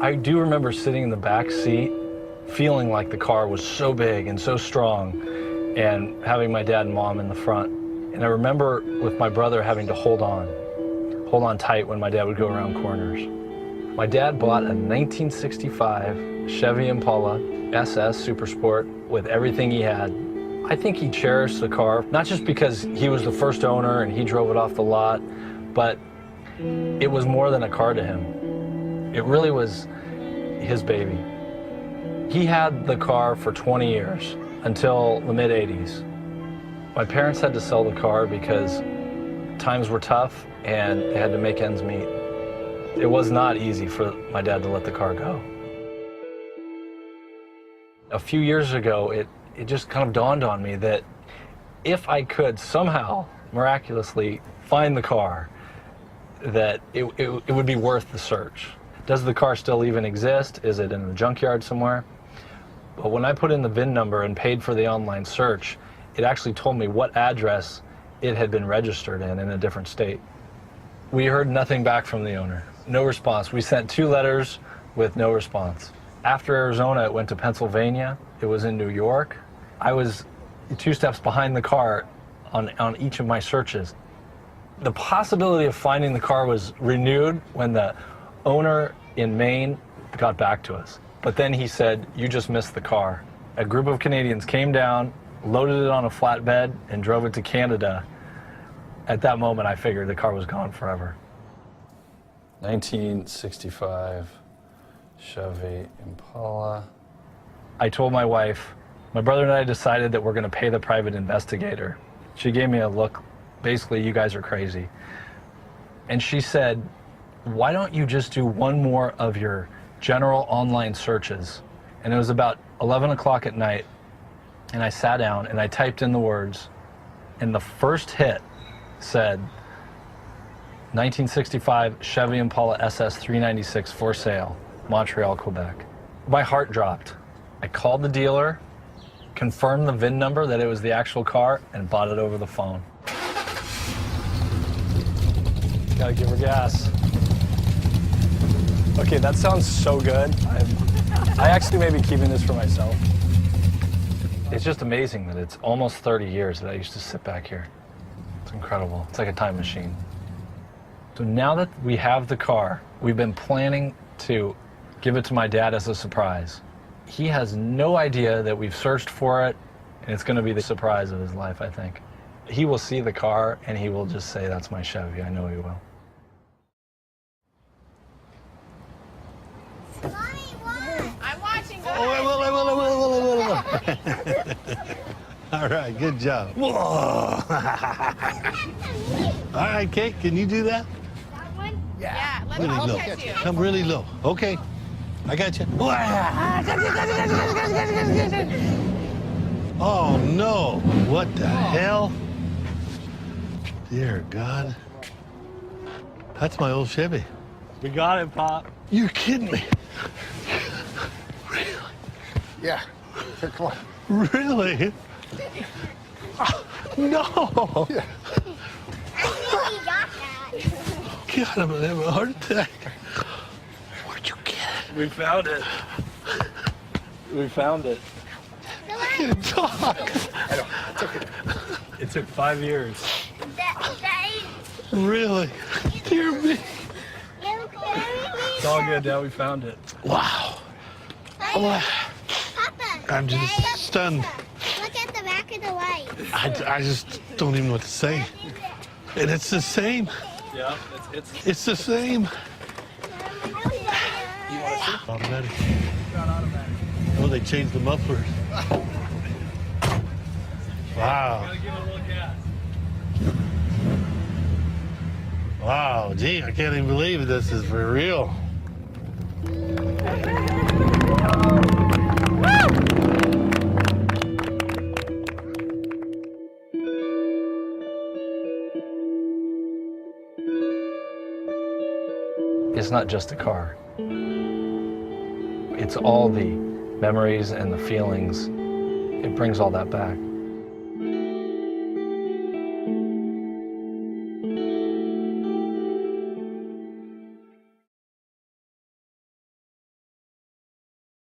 I do remember sitting in the back seat, feeling like the car was so big and so strong, and having my dad and mom in the front. And I remember with my brother having to hold on tight when my dad would go around corners. My dad bought a 1965 Chevy Impala SS Super Sport with everything he had. I think he cherished the car, not just because he was the first owner and he drove it off the lot, but it was more than a car to him. It really was his baby. He had the car for 20 years, until the mid-'80s. My parents had to sell the car because times were tough and they had to make ends meet. It was not easy for my dad to let the car go. A few years ago, it just kind of dawned on me that if I could somehow, miraculously, find the car, that it would be worth the search. Does the car still even exist? Is it in a junkyard somewhere? But when I put in the VIN number and paid for the online search, it actually told me what address it had been registered in a different state. We heard nothing back from the owner. No response. We sent 2 letters with no response. After Arizona, it went to Pennsylvania. It was in New York. I was 2 steps behind the car on each of my searches. The possibility of finding the car was renewed when the owner in Maine got back to us. But then he said, "You just missed the car." A group of Canadians came down, loaded it on a flatbed, and drove it to Canada. At that moment, I figured the car was gone forever. 1965 Chevy Impala. I told my wife, my brother and I decided that we're going to pay the private investigator. She gave me a look, basically, "You guys are crazy." And she said, "Why don't you just do one more of your general online searches?" And it was about 11 o'clock at night, and I sat down and I typed in the words, and the first hit said 1965 Chevy Impala SS 396 for sale, Montreal, Quebec. My heart dropped. I called the dealer, confirmed the VIN number that it was the actual car, and bought it over the phone. Gotta give her gas. Okay, that sounds so good. I actually may be keeping this for myself. It's just amazing that it's almost 30 years that I used to sit back here. It's incredible. It's like a time machine. So now that we have the car, we've been planning to give it to my dad as a surprise. He has no idea that we've searched for it, and it's going to be the surprise of his life, I think. He will see the car, and he will just say, "That's my Chevy." I know he will. I'm watching. Go Oh, ahead. All right, good job. Whoa. All right, Kate, can you do that? That one? Yeah. Let's Really all low. catch you. Come really low. Okay, I got you. Oh, no. What the hell? Dear God. That's my old Chevy. We got it, Pop. You're kidding me. Really? Yeah. Here, come on. Really? No. Yeah. God, I'm gonna have a heart attack. Where'd you get it? We found it. We found it. I can't talk. I know. It's okay. It took 5 years. Really? Dear me. It's all good now. We found it. Wow. Wow. Papa, I'm just stunned. look at the back of the light. I just don't even know what to say. And it's the same. Yeah, It's the same. Automatic. Oh, they changed the mufflers. Wow. Give it a little gas. Wow, gee, I can't even believe this is for real. It's not just a car. It's all the memories and the feelings. It brings all that back.